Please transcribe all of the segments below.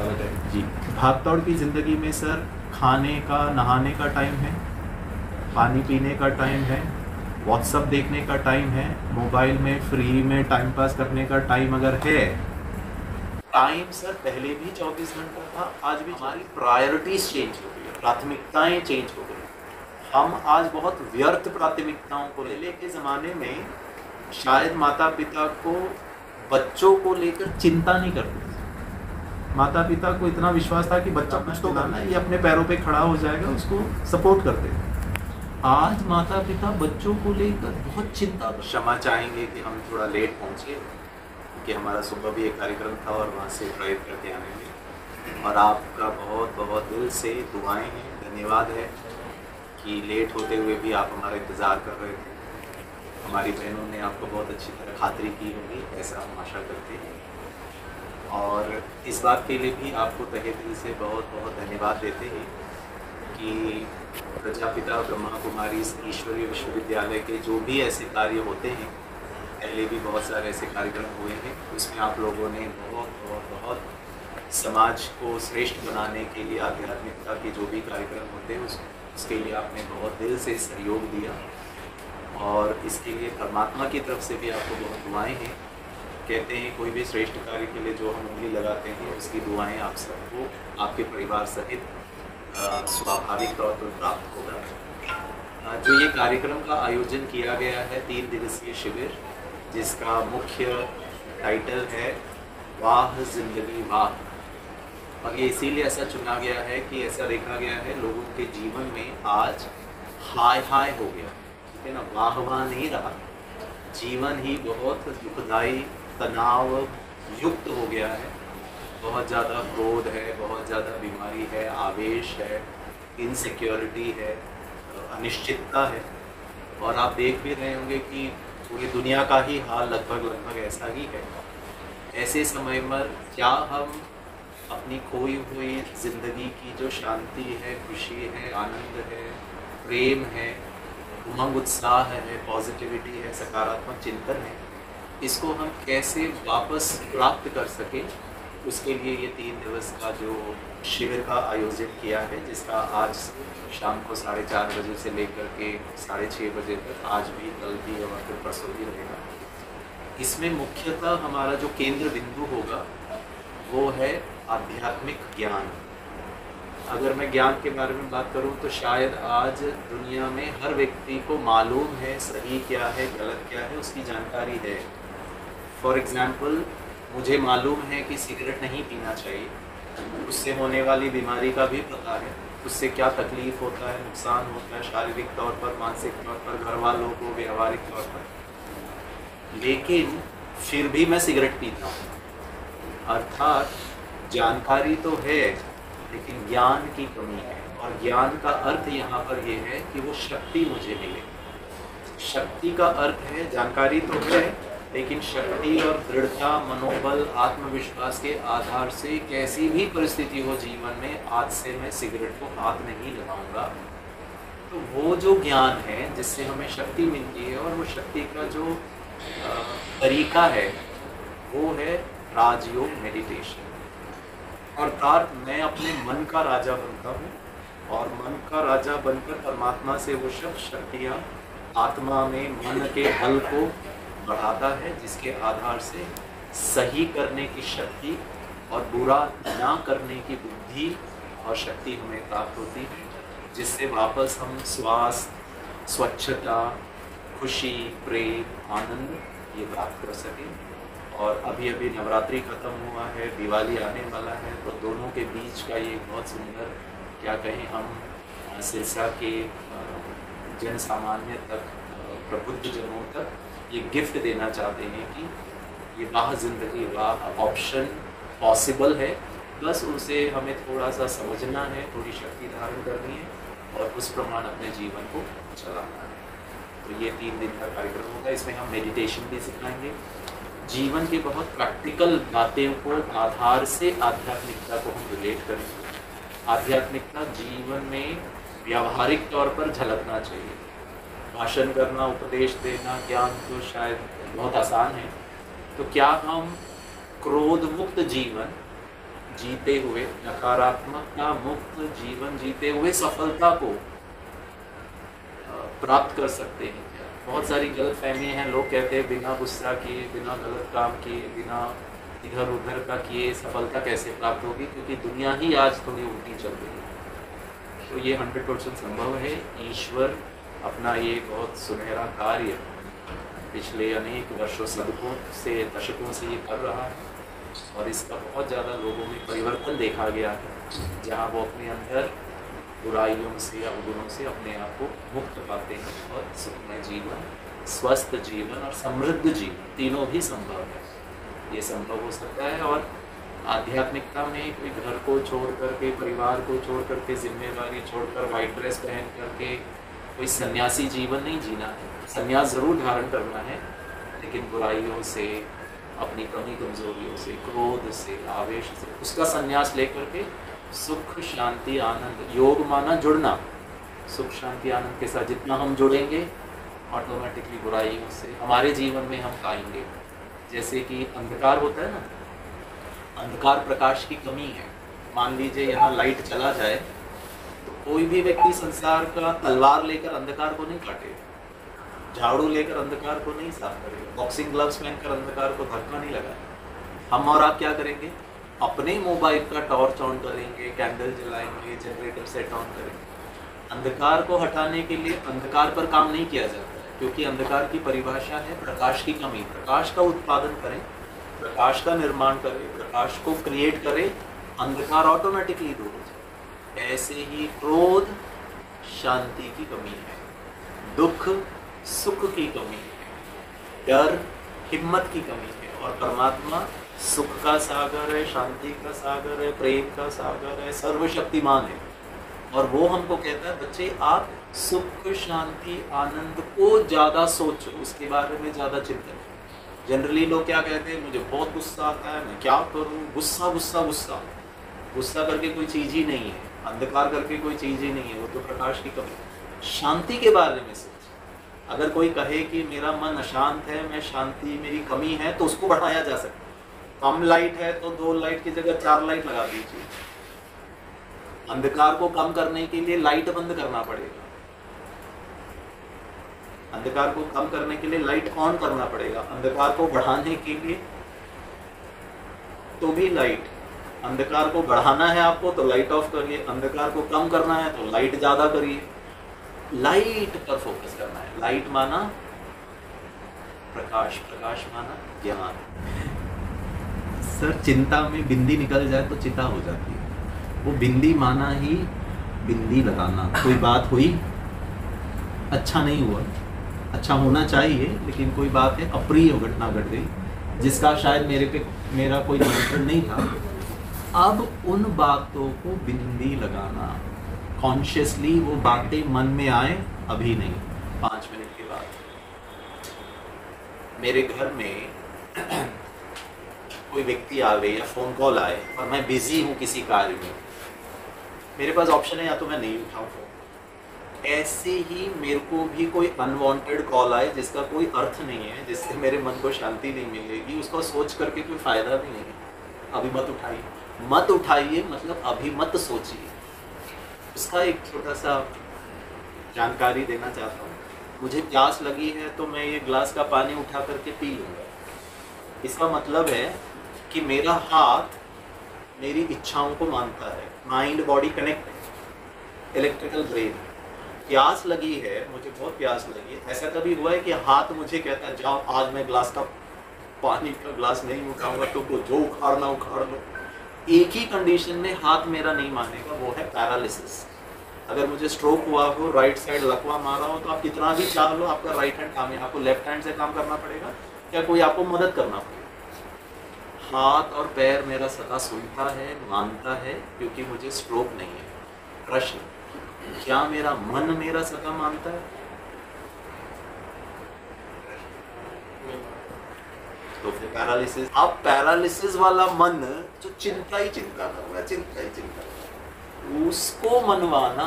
सारा टाइम। जी, भाग दौड़ की ज़िंदगी में सर खाने का, नहाने का टाइम है, पानी पीने का टाइम है, व्हाट्सअप देखने का टाइम है, मोबाइल में फ्री में टाइम पास करने का टाइम अगर है। टाइम सर पहले भी 24 घंटा था, आज भी। हमारी प्रायोरिटीज चेंज हो गई, प्राथमिकताएं चेंज हो गई। हम आज बहुत व्यर्थ प्राथमिकताओं को लेके ज़माने में शायद माता पिता को बच्चों को लेकर चिंता नहीं करते थे। माता पिता को इतना विश्वास था कि बच्चा कुछ तो करना है, ये अपने पैरों पे खड़ा हो जाएगा, उसको सपोर्ट करते थे। आज माता पिता बच्चों को लेकर बहुत चिंता। क्षमा चाहेंगे कि हम थोड़ा लेट पहुँचे, कि हमारा सुबह भी एक कार्यक्रम था और वहाँ से ड्राइव करके आने में। और आपका बहुत बहुत दिल से दुआएं हैं, धन्यवाद है कि लेट होते हुए भी आप हमारा इंतज़ार कर रहे थे। हमारी बहनों ने आपको बहुत अच्छी तरह खातिरी की होगी, ऐसा हम आशा करते हैं। और इस बात के लिए भी आपको तहे दिल से बहुत बहुत धन्यवाद देते हैं कि प्रजापिता ब्रह्मा कुमारी ईश्वरीय विश्वविद्यालय के जो भी ऐसे कार्य होते हैं, पहले भी बहुत सारे ऐसे कार्यक्रम हुए हैं, उसमें आप लोगों ने बहुत बहुत बहुत समाज को श्रेष्ठ बनाने के लिए आध्यात्मिकता के जो भी कार्यक्रम होते हैं उसके लिए आपने बहुत दिल से सहयोग दिया। और इसके लिए परमात्मा की तरफ से भी आपको बहुत दुआएं हैं। कहते हैं कोई भी श्रेष्ठ कार्य के लिए जो हम उंगली लगाते हैं उसकी दुआएं आप सबको आपके परिवार सहित स्वाभाविक तौर पर प्राप्त होगा। जो ये कार्यक्रम का आयोजन किया गया है 3 दिवसीय शिविर, जिसका मुख्य टाइटल है वाह जिंदगी वाह। और ये इसीलिए ऐसा चुना गया है कि ऐसा देखा गया है लोगों के जीवन में आज हाय हाय हो गया, ठीक है ना, वाह वाह नहीं रहा, जीवन ही बहुत दुखदाई तनाव युक्त हो गया है। बहुत ज़्यादा क्रोध है, बहुत ज़्यादा बीमारी है, आवेश है, इनसिक्योरिटी है, अनिश्चितता है। और आप देख भी रहे होंगे कि पूरी दुनिया का ही हाल लगभग ऐसा ही है। ऐसे समय में क्या हम अपनी खोई हुई ज़िंदगी की जो शांति है, खुशी है, आनंद है, प्रेम है, उमंग उत्साह है, पॉजिटिविटी है, सकारात्मक चिंतन है, इसको हम कैसे वापस प्राप्त कर सकें, उसके लिए ये 3 दिवस का जो शिविर का आयोजन किया है, जिसका आज शाम को 4:30 बजे से लेकर के 6:30 बजे तक, आज भी, कल भी और फिर परसों भी रहेगा। इसमें मुख्यतः हमारा जो केंद्र बिंदु होगा वो है आध्यात्मिक ज्ञान। अगर मैं ज्ञान के बारे में बात करूं तो शायद आज दुनिया में हर व्यक्ति को मालूम है सही क्या है, गलत क्या है, उसकी जानकारी है। फॉर एग्ज़ाम्पल, मुझे मालूम है कि सिगरेट नहीं पीना चाहिए, उससे होने वाली बीमारी का भी पता है, उससे क्या तकलीफ़ होता है, नुकसान होता है शारीरिक तौर पर, मानसिक तौर पर, घर वालों को, व्यवहारिक तौर पर, लेकिन फिर भी मैं सिगरेट पीता हूँ। अर्थात जानकारी तो है लेकिन ज्ञान की कमी है। और ज्ञान का अर्थ यहाँ पर यह है कि वो शक्ति मुझे मिले। शक्ति का अर्थ है, जानकारी तो है लेकिन शक्ति और दृढ़ता, मनोबल, आत्मविश्वास के आधार से कैसी भी परिस्थिति हो जीवन में, आज से मैं सिगरेट को हाथ नहीं लगाऊंगा। तो वो जो ज्ञान है जिससे हमें शक्ति मिलती है, और वो शक्ति का जो तरीका है वो है राजयोग, मेडिटेशन। अर्थात मैं अपने मन का राजा बनता हूँ और मन का राजा बनकर परमात्मा से वो सब शक्तियाँ आत्मा में मन के बल को बढ़ाता है, जिसके आधार से सही करने की शक्ति और बुरा ना करने की बुद्धि और शक्ति हमें प्राप्त होती है, जिससे वापस हम स्वास्थ्य, स्वच्छता, खुशी, प्रेम, आनंद ये प्राप्त कर सकें। और अभी अभी नवरात्रि ख़त्म हुआ है, दिवाली आने वाला है, तो दोनों के बीच का ये बहुत सुंदर, क्या कहें हम, सिरसा के जन सामान्य तक, प्रबुद्ध जनों तक ये गिफ्ट देना चाहते हैं कि ये वाह जिंदगी वाह ऑप्शन पॉसिबल है, बस उसे हमें थोड़ा सा समझना है, थोड़ी शक्ति धारण करनी है और उस प्रमाण अपने जीवन को चलाना है। तो ये 3 दिन का कार्यक्रम होगा। इसमें हम मेडिटेशन भी सिखाएंगे, जीवन के बहुत प्रैक्टिकल बातें को आधार से आध्यात्मिकता को हम रिलेट करेंगे। आध्यात्मिकता जीवन में व्यावहारिक तौर पर झलकना चाहिए। भाषण करना, उपदेश देना, ज्ञान तो शायद बहुत आसान है, तो क्या हम क्रोध मुक्त जीवन जीते हुए, नकारात्मकता मुक्त जीवन जीते हुए सफलता को प्राप्त कर सकते हैं क्या? बहुत सारी गलत फहमियाँ हैं। लोग कहते हैं बिना गुस्सा किए, बिना गलत काम किए, बिना इधर उधर का किए सफलता कैसे प्राप्त होगी, क्योंकि दुनिया ही आज थोड़ी उल्टी चल रही है। तो ये 100% संभव है। ईश्वर अपना ये बहुत सुनहरा कार्य पिछले अनेक वर्षों, दशकों से ये कर रहा है, और इसका बहुत ज़्यादा लोगों में परिवर्तन देखा गया है, जहाँ वो अपने अंदर बुराइयों से या अवगुणों से अपने आप को मुक्त पाते हैं और सुखमय जीवन, स्वस्थ जीवन और समृद्ध जीवन तीनों भी संभव है। ये संभव हो सकता है। और आध्यात्मिकता में कोई घर को छोड़ करके, परिवार को छोड़ करके, जिम्मेदारी छोड़कर, वाइट ड्रेस पहन करके कोई सन्यासी जीवन नहीं जीना है। संन्यास ज़रूर धारण करना है, लेकिन बुराइयों से, अपनी कमी कमजोरियों से, क्रोध से, आवेश से, उसका संन्यास लेकर के सुख शांति आनंद, योग माना जुड़ना, सुख शांति आनंद के साथ जितना हम जुड़ेंगे ऑटोमेटिकली बुराइयों से हमारे जीवन में हम पाएंगे। जैसे कि अंधकार होता है ना, अंधकार प्रकाश की कमी है। मान लीजिए यहाँ लाइट चला जाए तो कोई भी व्यक्ति संसार का तलवार लेकर अंधकार को नहीं काटेगा, झाड़ू लेकर अंधकार को नहीं साफ करेगा, बॉक्सिंग ग्लव्स पहनकर अंधकार को धक्का नहीं लगाएगा। हम और आप क्या करेंगे? अपने मोबाइल का टॉर्च ऑन करेंगे, कैंडल जलाएंगे, जनरेटर सेट ऑन करेंगे। अंधकार को हटाने के लिए अंधकार पर काम नहीं किया जाता है, क्योंकि अंधकार की परिभाषा है प्रकाश की कमी। प्रकाश का उत्पादन करें, प्रकाश का निर्माण करें, प्रकाश को क्रिएट करें, अंधकार ऑटोमेटिकली दूर हो जाए। ऐसे ही क्रोध शांति की कमी है, दुख सुख की कमी है, डर हिम्मत की कमी है, और परमात्मा सुख का सागर है, शांति का सागर है, प्रेम का सागर है, सर्वशक्तिमान है। और वो हमको कहता है बच्चे आप सुख शांति आनंद को ज़्यादा सोचो, उसके बारे में ज़्यादा चिंतन करो। जनरली लोग क्या कहते हैं, मुझे बहुत गुस्सा आता है, मैं क्या करूँ, गुस्सा गुस्सा गुस्सा। गुस्सा करके कोई चीज़ ही नहीं है, अंधकार करके कोई चीज़ ही नहीं है, वो तो प्रकाश की कमी है। शांति के बारे में सोच। अगर कोई कहे कि मेरा मन अशांत है, मैं शांति मेरी कमी है, तो उसको बढ़ाया जा सकता है। कम लाइट है तो 2 लाइट की जगह 4 लाइट लगा दीजिए। अंधकार को कम करने के लिए लाइट बंद करना पड़ेगा, अंधकार को कम करने के लिए लाइट ऑन करना पड़ेगा, अंधकार को बढ़ाने के लिए तो भी लाइट। अंधकार को बढ़ाना है आपको तो लाइट ऑफ करिए, अंधकार को कम करना है तो लाइट ज्यादा करिए। लाइट पर फोकस करना है। लाइट माना प्रकाश, प्रकाश माना ज्ञान। सर चिंता में बिंदी निकल जाए तो चिता हो जाती है। वो बिंदी माना ही बिंदी लगाना। कोई बात हुई, अच्छा नहीं हुआ, अच्छा होना चाहिए, लेकिन कोई बात है अप्रिय घटना घट गई जिसका शायद मेरा कोई नियंत्रण नहीं था। अब उन बातों को बिंदी लगाना, कॉन्शियसली वो बातें मन में आए, अभी नहीं, 5 मिनट के बाद। मेरे घर में कोई व्यक्ति आ गए या फोन कॉल आए और मैं बिजी हूँ किसी कार्य में, मेरे पास ऑप्शन है या तो मैं नहीं उठाऊँ फोन। ऐसे ही मेरे को भी कोई अनवांटेड कॉल आए जिसका कोई अर्थ नहीं है, जिससे मेरे मन को शांति नहीं मिलेगी, उसको सोच करके कोई फायदा भी नहीं है, अभी मत उठाइए। मत उठाइए मतलब अभी मत सोचिए। उसका एक छोटा सा जानकारी देना चाहता हूँ। मुझे प्यास लगी है तो मैं ये ग्लास का पानी उठा करके पी लूँगा। इसका मतलब है कि मेरा हाथ मेरी इच्छाओं को मानता है। Mind body connect, electrical brain. प्यास लगी है, मुझे बहुत प्यास लगी है। ऐसा कभी हुआ है कि हाथ मुझे कहता है जाओ आज मैं ग्लास का पानी का ग्लास नहीं उठाऊंगा, तुमको जो उखाड़ना उखाड़ लो। एक ही कंडीशन में हाथ मेरा नहीं मानेगा, वो है पैरालिसिस। अगर मुझे स्ट्रोक हुआ हो, राइट साइड लकवा मारा हो, तो आप कितना भी चाह लो आपका राइट हैंड काम है, आपको लेफ्ट हैंड से काम करना पड़ेगा या कोई आपको मदद करना पड़ेगा। हाथ और पैर मेरा सदा सुनता है, मानता है, क्योंकि मुझे स्ट्रोक नहीं है। प्रश्न, क्या मेरा मन मेरा सदा मानता है? तो फिर पैरालिसिस। अब पैरालिसिस वाला मन जो चिंता ही चिंता कर रहा, चिंता ही चिंता, उसको मनवाना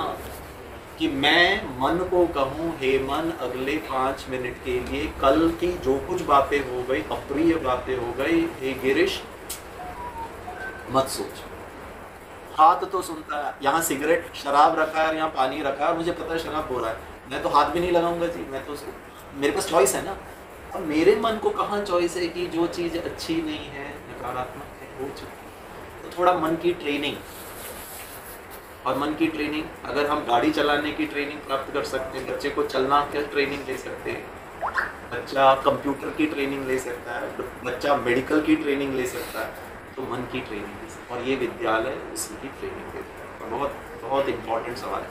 कि मैं मन को कहूँ, हे मन अगले 5 मिनट के लिए कल की जो कुछ बातें हो गई, अप्रिय बातें हो गई, हे गिरीश मत सोच। हाथ तो सुनता है, यहाँ सिगरेट शराब रखा है और यहाँ पानी रखा है और मुझे पता है शराब हो रहा है, मैं तो हाथ भी नहीं लगाऊंगा जी, मैं तो मेरे पास चॉइस है ना। और मेरे मन को कहाँ चॉइस है कि जो चीज़ अच्छी नहीं है, नकारात्मक है, वो चीज़। तो थोड़ा मन की ट्रेनिंग, और मन की ट्रेनिंग, अगर हम गाड़ी चलाने की ट्रेनिंग प्राप्त कर सकते हैं, बच्चे को चलना की ट्रेनिंग ले सकते हैं, बच्चा कंप्यूटर की ट्रेनिंग ले सकता है, बच्चा मेडिकल की ट्रेनिंग ले सकता है, तो मन की ट्रेनिंग ले सकता है। और ये विद्यालय उसी की ट्रेनिंग देता है। बहुत बहुत इम्पोर्टेंट सवाल है।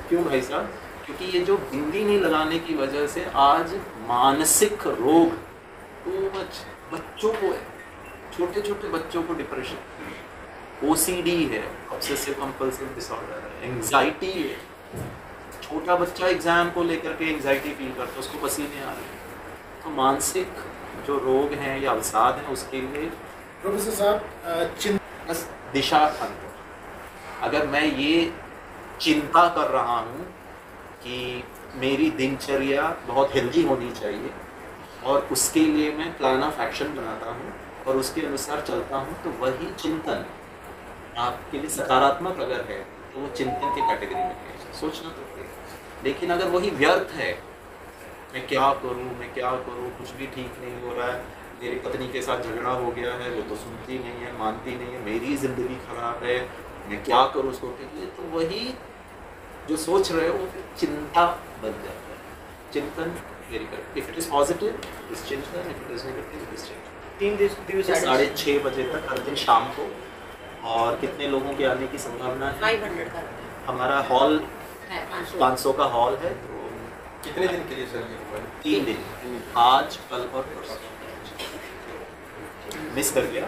क्यों भाई साहब? क्योंकि ये जो बिंदी नहीं लगाने की वजह से आज मानसिक रोग टू मच बच्चों को है, छोटे छोटे बच्चों को डिप्रेशन, OCD है, ऑब्सेसिव कंपल्सिव डिसऑर्डर है, एंग्जाइटी है। छोटा बच्चा एग्जाम को लेकर के एंग्जाइटी फील करता है, उसको पसीने आ रहे हैं। तो मानसिक जो रोग हैं या अवसाद हैं, उसके लिए प्रोफेसर साहब बस दिशा अंतर। अगर मैं ये चिंता कर रहा हूँ कि मेरी दिनचर्या बहुत हेल्दी होनी चाहिए और उसके लिए मैं प्लान ऑफ एक्शन बनाता हूँ और उसके अनुसार चलता हूँ, तो वही चिंतन आपके लिए सकारात्मक अगर है तो वो चिंतन की कैटेगरी में है, सोचना तो है। लेकिन अगर वही व्यर्थ है, मैं क्या करूँ, कुछ भी ठीक नहीं हो रहा है, मेरी पत्नी के साथ झगड़ा हो गया है, वो तो सुनती नहीं है, मानती नहीं है, मेरी ज़िंदगी खराब है, मैं क्या करूँ उसको ठीक है, तो वही जो सोच रहे हो वो चिंता बन जाता है। चिंतन very correct. If it is positive इस चिंतन, इफ इट इज़ नेगेटिव इस चिंतन। 3 दिवस 6:30 बजे तक हर दिन शाम को। और कितने लोगों के आने की संभावना है? 500 का हमारा हॉल 500 का हॉल है। तो कितने दिन के लिए चलेंगे? 3 दिन, आज, कल और परसों। मिस कर गया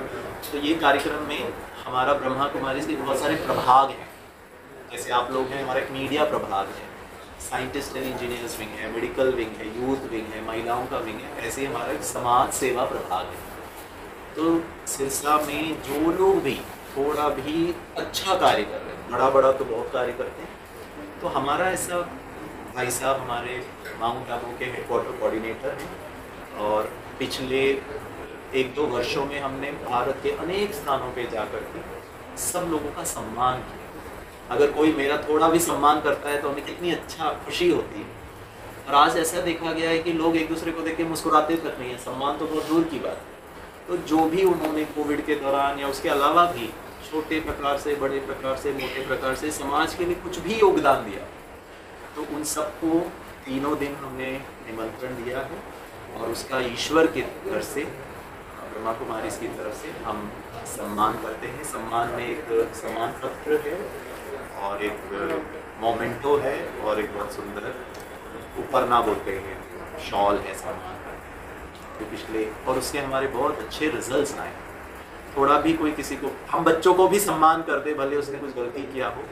तो ये कार्यक्रम में हमारा ब्रह्मा कुमारी के बहुत सारे प्रभाग हैं। जैसे आप लोग हैं, हमारा एक मीडिया प्रभाग है, साइंटिस्ट एंड इंजीनियर्स विंग है, मेडिकल विंग है, यूथ विंग है, महिलाओं का विंग है। ऐसे ही हमारा एक समाज सेवा प्रभाग है। तो सिलसिला में जो लोग भी थोड़ा भी अच्छा कार्य कर रहे हैं, बड़ा बड़ा तो बहुत कार्य करते हैं, तो हमारा ऐसा भाई साहब हमारे माउंट आबू के हेडक्वार्टर कोऑर्डिनेटर हैं और पिछले 1-2 वर्षों में हमने भारत के अनेक स्थानों पे जाकर के सब लोगों का सम्मान किया। अगर कोई मेरा थोड़ा भी सम्मान करता है तो हमें कितनी अच्छा खुशी होती है। और आज ऐसा देखा गया है कि लोग एक दूसरे को देख के मुस्कुराते तक नहीं है, सम्मान तो बहुत दूर की बात है। तो जो भी उन्होंने कोविड के दौरान या उसके अलावा भी छोटे प्रकार से, बड़े प्रकार से, मोटे प्रकार से समाज के लिए कुछ भी योगदान दिया, तो उन सबको 3 दिन हमने निमंत्रण दिया है और उसका ईश्वर की तरफ से, ब्रह्मा कुमारी की तरफ से हम सम्मान करते हैं। सम्मान में एक सम्मान पत्र है और एक मोमेंटो है और एक बहुत सुंदर उपरना बोलते हैं, शॉल है सम्मान का, जो पिछले और उसके हमारे बहुत अच्छे रिजल्ट्स आए। थोड़ा भी कोई किसी को, हम बच्चों को भी सम्मान कर दे, भले उसने कुछ गलती किया हो।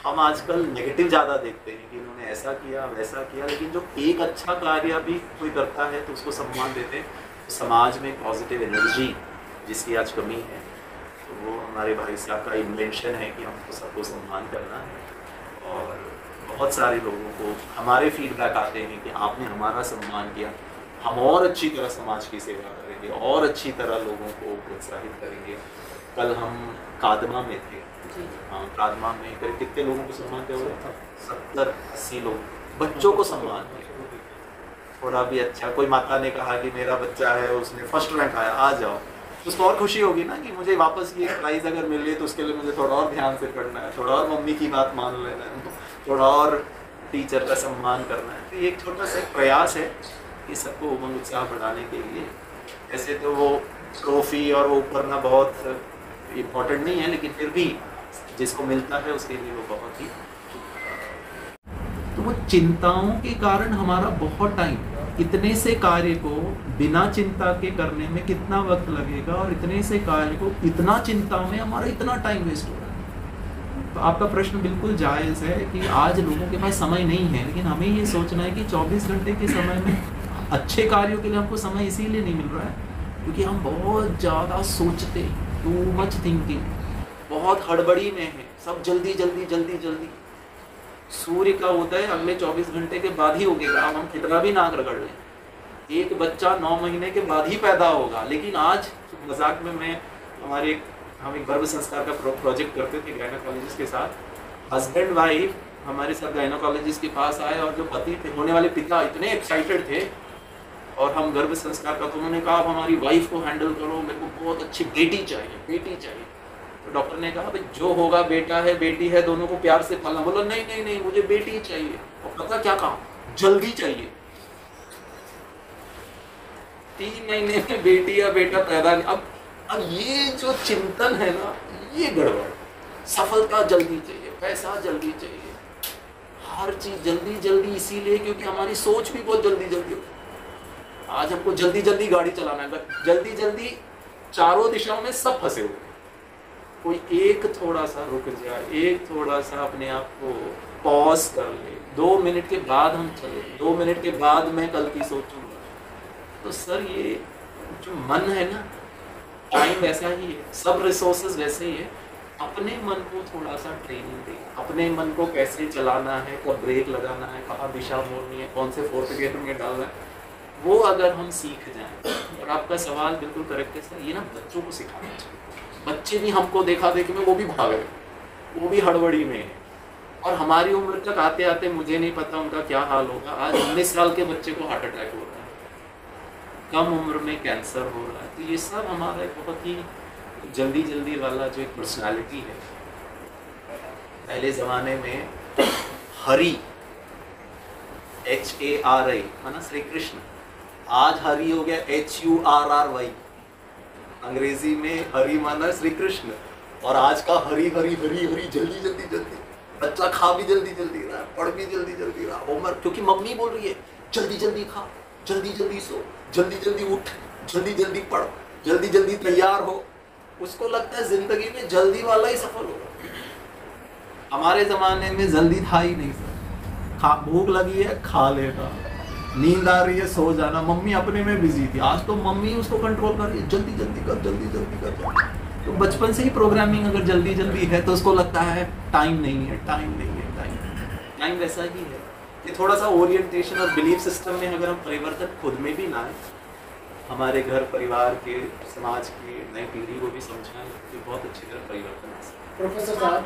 हम आजकल नेगेटिव ज़्यादा देखते हैं कि इन्होंने ऐसा किया वैसा किया, लेकिन जो एक अच्छा कार्य भी कोई करता है तो उसको सम्मान देते हैं। तो समाज में पॉजिटिव एनर्जी जिसकी आज कमी है, तो वो हमारे भाई साहब का इन्वेंशन है कि हमको सबको सम्मान करना है। और बहुत सारे लोगों को हमारे फीडबैक आते हैं कि आपने हमारा सम्मान किया, हम और अच्छी तरह समाज की सेवा करेंगे और अच्छी तरह लोगों को प्रोत्साहित करेंगे। कल हम कादमा में थे, हाँ कादमा में करीब कितने लोगों को सम्मान किया हुआ? 70-80 लोग, बच्चों को सम्मान किया। थोड़ा भी अच्छा, कोई माता ने कहा कि मेरा बच्चा है उसने फर्स्ट रैंक आया, आ जाओ, उसको और खुशी होगी ना कि मुझे वापस ये प्राइज़ अगर मिल रही है तो उसके लिए मुझे थोड़ा और ध्यान से पढ़ना है, थोड़ा और मम्मी की बात मान लेना है, थोड़ा और टीचर का सम्मान करना है। तो ये एक छोटा सा प्रयास है कि सबको उमंग उत्साह बढ़ाने के लिए। ऐसे तो वो ट्रॉफी और वो उपरना बहुत इम्पोर्टेंट नहीं है, लेकिन फिर भी जिसको मिलता है उसके लिए वो बहुत ही, तो वो चिंताओं के कारण हमारा बहुत टाइम, इतने से कार्य को बिना चिंता के करने में कितना वक्त लगेगा और इतने से कार्य को इतना चिंता में हमारा इतना टाइम वेस्ट हो रहा है। तो आपका प्रश्न बिल्कुल जायज़ है कि आज लोगों के पास समय नहीं है, लेकिन हमें ये सोचना है कि 24 घंटे के समय में अच्छे कार्यों के लिए हमको समय इसीलिए नहीं मिल रहा है क्योंकि हम बहुत ज़्यादा सोचते, टू मच थिंकिंग, बहुत हड़बड़ी में है, सब जल्दी जल्दी जल्दी जल्दी। सूर्य का उदय अगले 24 घंटे के बाद ही होगा, हम कितना भी नाक रगड़ लें। एक बच्चा 9 महीने के बाद ही पैदा होगा, लेकिन आज मजाक में मैं हमारे हम एक गर्भ संस्कार का प्रोजेक्ट करते थे गायनोकोलॉजिस्ट के साथ। हस्बैंड वाइफ हमारे साथ गायनोकोलॉजिस्ट के पास आए और जो पति थे, होने वाले पिता इतने एक्साइटेड थे और हम गर्भ संस्कार का, तो उन्होंने कहा आप हमारी वाइफ को हैंडल करो, मेरे को बहुत अच्छी बेटी चाहिए, बेटी चाहिए। तो डॉक्टर ने कहा भाई जो होगा बेटा है बेटी है दोनों को प्यार से पालना। बोला नहीं नहीं नहीं मुझे बेटी चाहिए। और पता क्या कहा, जल्दी चाहिए। 3 महीने में बेटी या बेटा पैदा नहीं। अब ये जो चिंतन है ना, ये गड़बड़। सफलता जल्दी चाहिए, पैसा जल्दी चाहिए, हर चीज जल्दी जल्दी, इसीलिए क्योंकि हमारी सोच भी बहुत जल्दी जल्दी होती है। आज हमको जल्दी जल्दी गाड़ी चलाना है, जल्दी जल्दी चारों दिशाओं में सब फंसे हुए। कोई एक थोड़ा सा रुक जाए, एक थोड़ा सा अपने आप को पॉज कर ले, 2 मिनट के बाद हम चले, 2 मिनट के बाद मैं कल की सोचूंगा। तो सर ये जो मन है ना, टाइम वैसा ही है, सब रिसोर्सेज वैसे ही है। अपने मन को थोड़ा सा ट्रेनिंग दे, अपने मन को कैसे चलाना है, कब ब्रेक लगाना है, कहाँ दिशा मोड़नी है, कौन से 4th गियर में डालना है, वो अगर हम सीख जाएं। और आपका सवाल बिल्कुल करेक्ट है सर, ये ना बच्चों को सिखाना चाहिए। बच्चे भी हमको देखा देखी में वो भी भाग रहे, वो भी हड़बड़ी में है। और हमारी उम्र तक आते आते मुझे नहीं पता उनका क्या हाल होगा। आज 19 साल के बच्चे को हार्ट अटैक हो रहा है, कम उम्र में कैंसर हो रहा है। तो ये सब हमारा एक बहुत ही जल्दी जल्दी वाला जो एक पर्सनालिटी है। पहले ज़माने में हरि, HARI माना श्री कृष्ण, आज हरि हो गया HURRY। अंग्रेजी में हरि माना श्री कृष्ण, और आज का हरि हरि हरि हरि जल्दी जल्दी जल्दी। बच्चा खा भी जल्दी जल्दी रहा, पढ़ भी जल्दी जल्दी रहा, होमवर्क, क्योंकि मम्मी बोल रही है जल्दी जल्दी खा, जल्दी जल्दी सो, जल्दी जल्दी उठ, जल्दी जल्दी पढ़, जल्दी जल्दी तैयार हो। उसको लगता है जिंदगी में जल्दी वाला ही सफल होगा। हमारे जमाने में जल्दी था ही नहीं सर। भूख लगी है खा लेना, नींद आ रही है सो जाना। मम्मी अपने में बिजी थी, आज तो मम्मी उसको कंट्रोल कर रही है, जल्दी जल्दी कर, जल्दी जल्दी कर। तो बचपन से ही प्रोग्रामिंग अगर जल्दी जल्दी है तो उसको लगता है टाइम नहीं है, टाइम नहीं है, टाइम वैसा ही है। ये थोड़ा सा ओरिएंटेशन और बिलीफ सिस्टम में अगर हम परिवर्तन खुद में भी लाएं, हमारे घर परिवार के, समाज की नई पीढ़ी को भी समझाएं, तो बहुत अच्छी तरह परिवर्तन आ सकता है। प्रोफेसर साहब